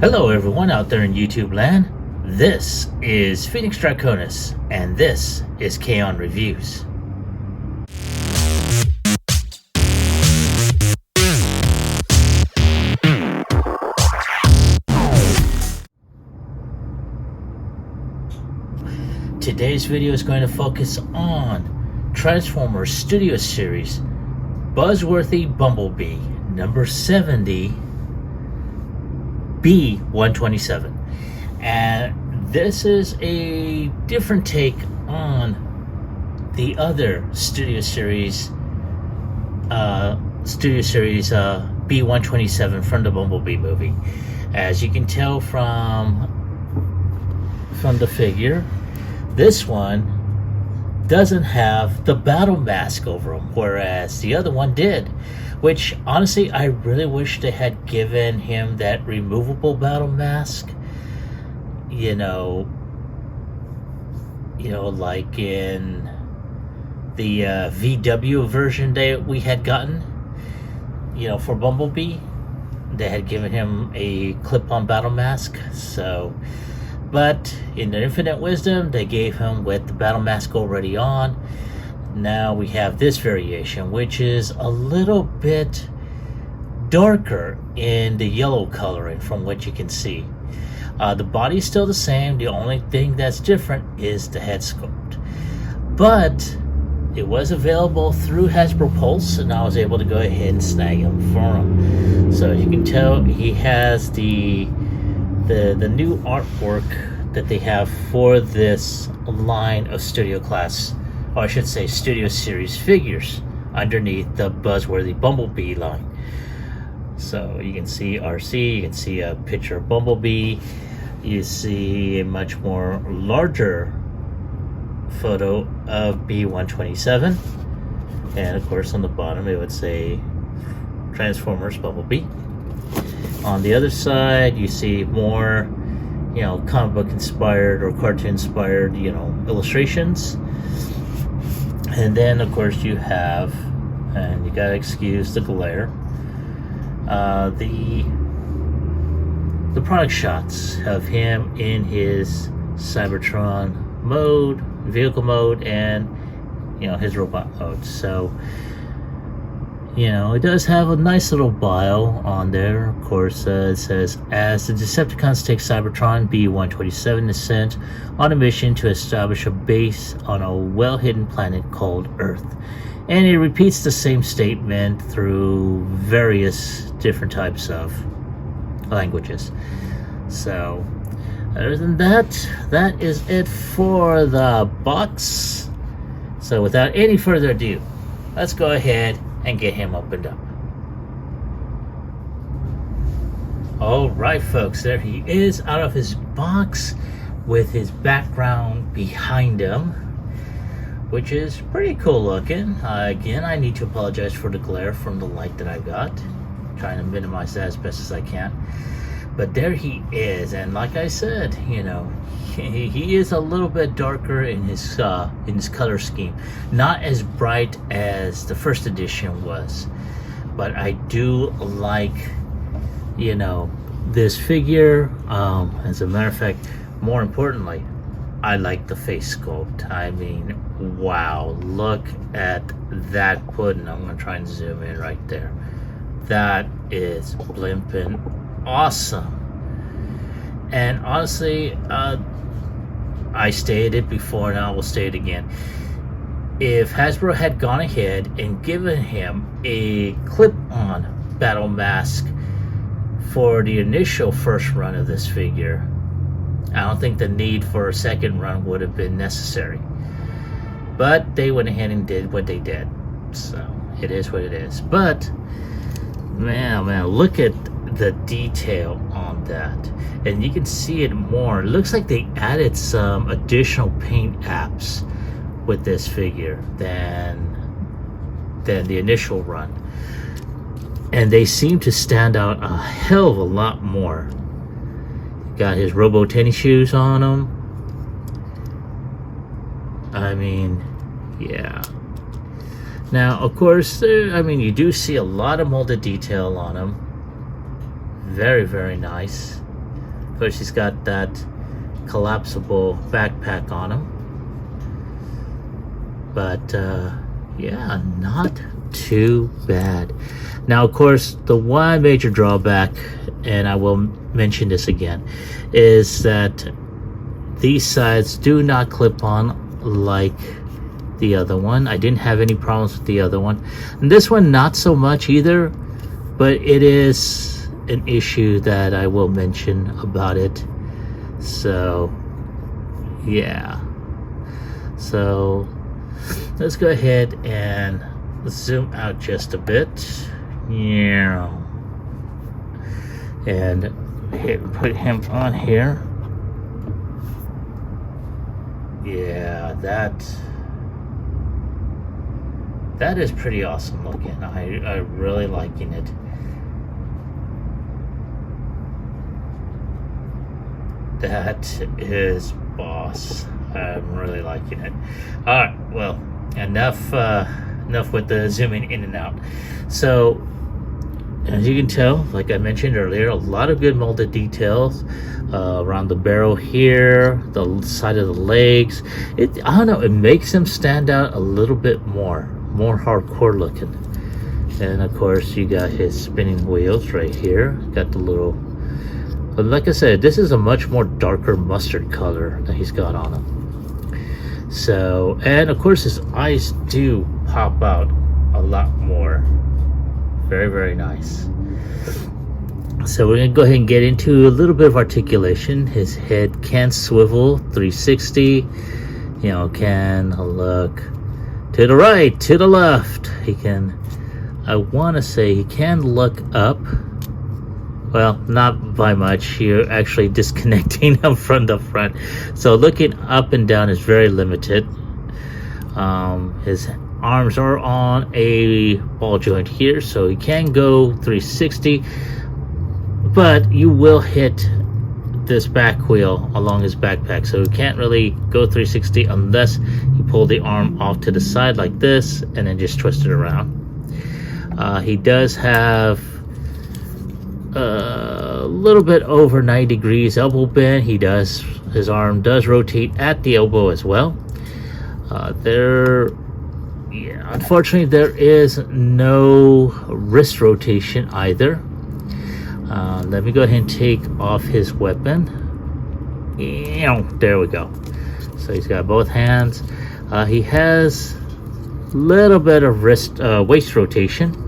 Hello everyone out there in YouTube land. This is FEDEX Draconis, and this is Kaon Reviews. Today's video is going to focus on Transformers Studio Series Buzzworthy Bumblebee number 70 B-127, and this is a different take on the other Studio Series B-127 from the Bumblebee movie. As you can tell from the figure, this one doesn't have the battle mask over him, whereas the other one did. Which, honestly, I really wish they had given him that removable battle mask. You know, like in the VW version that we had gotten, for Bumblebee. They had given him a clip-on battle mask. So, but in their infinite wisdom, they gave him with the battle mask already on. Now we have this variation, which is a little bit darker in the yellow coloring from what you can see. The body's still the same. The only thing that's different is the head sculpt. But it was available through Hasbro Pulse, and I was able to go ahead and snag him for him. So as you can tell, he has the new artwork that they have for this line of studio class, or I should say Studio Series figures, underneath the Buzzworthy Bumblebee line. So you can see RC, you can see a picture of Bumblebee, you see a much more larger photo of B-127, and of course on the bottom it would say Transformers Bumblebee. On the other side you see more, comic book inspired or cartoon inspired, illustrations. And then, of course, you have, and you gotta excuse the glare, the product shots of him in his Cybertron mode, vehicle mode, and his robot mode. So, it does have a nice little bio on there. Of course, it says, as the Decepticons take Cybertron, B-127 is sent on a mission to establish a base on a well-hidden planet called Earth. And it repeats the same statement through various different types of languages. So, other than that, that is it for the box. So without any further ado, let's go ahead and get him opened up. Alright folks, there he is out of his box with his background behind him, which is pretty cool looking. Again, I need to apologize for the glare from the light that I've got. I'm trying to minimize that as best as I can. But there he is, and like I said, he is a little bit darker in his color scheme. Not as bright as the first edition was, but I do like, this figure. As a matter of fact, more importantly, I like the face sculpt. I mean, wow, look at that pudding. I'm gonna try and zoom in right there. That is blimping awesome. And honestly, I stated it before and I will say it again. If Hasbro had gone ahead and given him a clip-on battle mask for the initial first run of this figure, I don't think the need for a second run would have been necessary. But they went ahead and did what they did. So it is what it is. But man, look at the detail on that, and you can see it more. It looks like they added some additional paint apps with this figure than the initial run, and they seem to stand out a hell of a lot more. Got his robo tennis shoes on him. I mean, yeah. Now, of course, you do see a lot of molded detail on him. Very, very nice. course, he's got that collapsible backpack on him. But yeah, not too bad. Now, of course, the one major drawback, and I will mention this again, is that these sides do not clip on like the other one. I didn't have any problems with the other one, and this one not so much either, but it is an issue that I will mention about it. So yeah, so let's go ahead and zoom out just a bit. Yeah, and put him on here. Yeah, that is pretty awesome looking. I really liking it. That is boss. I'm really liking it. All right, well, enough with the zooming in and out. So as you can tell, like I mentioned earlier, a lot of good molded details around the barrel here, the side of the legs. I don't know, it makes them stand out a little bit more hardcore looking. And of course, you got his spinning wheels right here. Got the little, but like I said, this is a much more darker mustard color that he's got on him. So, and of course, his eyes do pop out a lot more. Very, very nice. So we're gonna go ahead and get into a little bit of articulation. His head can swivel 360, you know, can look to the right, to the left. He can, I want to say he can look up. Well, not by much. You're actually disconnecting him from the front. So looking up and down is very limited. His arms are on a ball joint here, so he can go 360, but you will hit this back wheel along his backpack, so he can't really go 360 unless you pull the arm off to the side like this and then just twist it around. He does have a little bit over 90 degrees elbow bend. His arm does rotate at the elbow as well. Yeah, unfortunately, there is no wrist rotation either. Let me go ahead and take off his weapon. There we go. So he's got both hands. He has a little bit of waist rotation.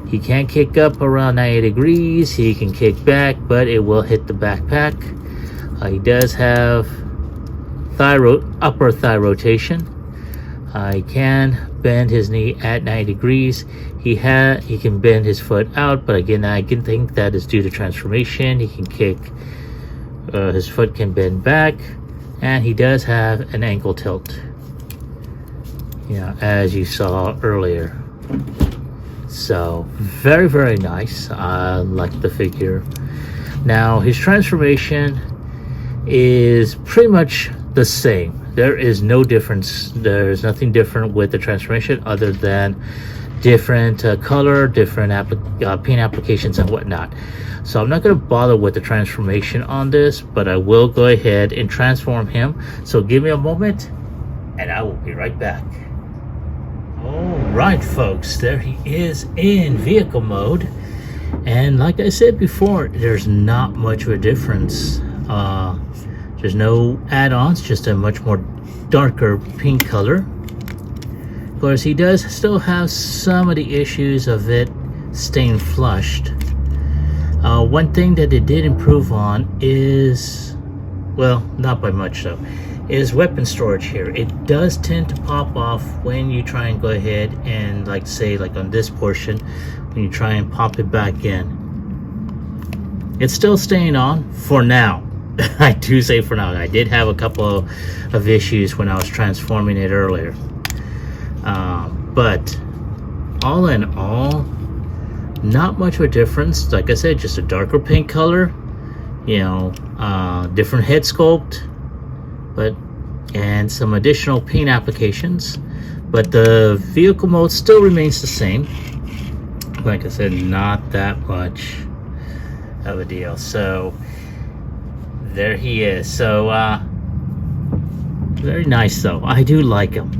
He can kick up around 90 degrees. He can kick back, but it will hit the backpack. He does have upper thigh rotation. He can bend his knee at 90 degrees. He can bend his foot out, but again, I can think that is due to transformation. He can kick, his foot can bend back, and he does have an ankle tilt, as you saw earlier. So very, very nice. I like the figure. Now his transformation is pretty much the same. There is no difference. There's nothing different with the transformation other than different color, different paint applications and whatnot. So I'm not going to bother with the transformation on this, but I will go ahead and transform him. So give me a moment and I will be right back. All right, folks, there he is in vehicle mode. And like I said before, there's not much of a difference. There's no add-ons, just a much more darker pink color. Of course, he does still have some of the issues of it staying flushed. One thing that they did improve on is, well, not by much though, is weapon storage here. It does tend to pop off when you try and go ahead and, like, say, like on this portion, when you try and pop it back in. It's still staying on for now. I do say for now. I did have a couple of issues when I was transforming it earlier. But all in all, not much of a difference. Like I said, just a darker pink color, different head sculpt, and some additional paint applications. But the vehicle mode still remains the same. Like I said, not that much of a deal. So there he is. So very nice though. I do like him.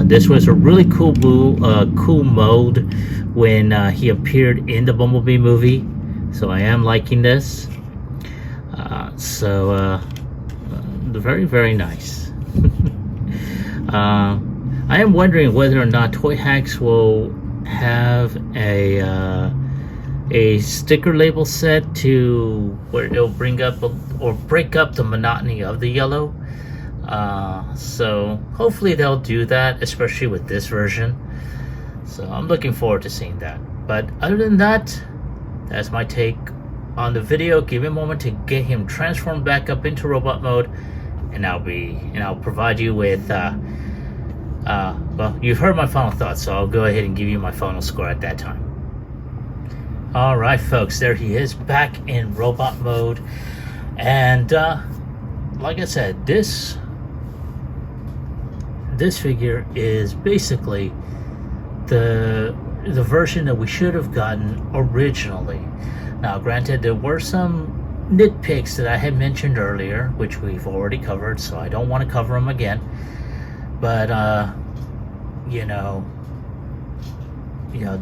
This was a really cool mode when he appeared in the Bumblebee movie, so I am liking this. Very, very nice. I am wondering whether or not Toy Hacks will have a sticker label set to where it'll bring up or break up the monotony of the yellow. So hopefully they'll do that, especially with this version. So I'm looking forward to seeing that. But other than that, that's my take on the video. Give me a moment to get him transformed back up into robot mode, and I'll provide you with well, you've heard my final thoughts, so I'll go ahead and give you my final score at that time. Alright folks, there he is back in robot mode. And like I said, this figure is basically the version that we should have gotten originally. Now granted, there were some nitpicks that I had mentioned earlier, which we've already covered, so I don't want to cover them again. But you know,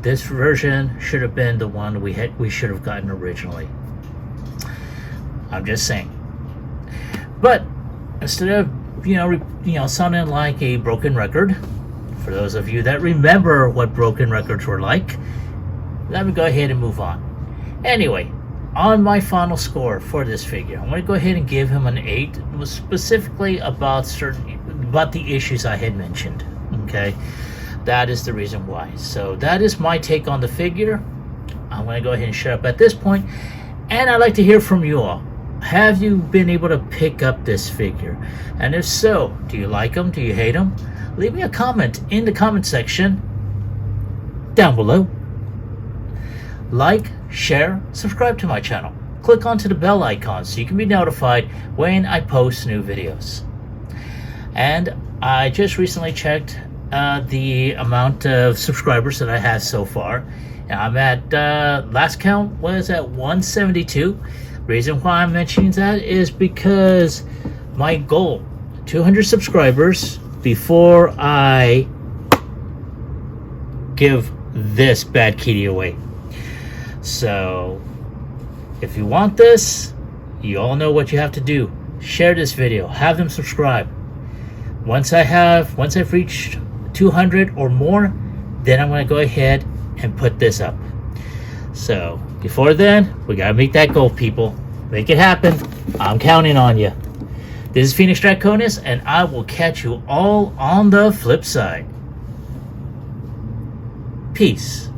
this version should have been the one we should have gotten originally. I'm just saying. But instead of sounding like a broken record, for those of you that remember what broken records were like, let me go ahead and move on. Anyway, on my final score for this figure, I'm going to go ahead and give him an 8, specifically about the issues I had mentioned. Okay, that is the reason why. So that is my take on the figure. I'm going to go ahead and shut up at this point, and I'd like to hear from you all. Have you been able to pick up this figure? And if so, do you like him? Do you hate him? Leave me a comment in the comment section down below. Like, share, subscribe to my channel. Click onto the bell icon so you can be notified when I post new videos. And I just recently checked the amount of subscribers that I have so far. And I'm at, last count was at 172. Reason why I'm mentioning that is because my goal, 200 subscribers before I give this bad kitty away. So if you want this, you all know what you have to do. Share this video, have them subscribe. Once I've reached 200 or more, then I'm going to go ahead and put this up. So before then, we gotta meet that goal, people. Make it happen. I'm counting on you. This is Phoenix Draconis, and I will catch you all on the flip side. Peace.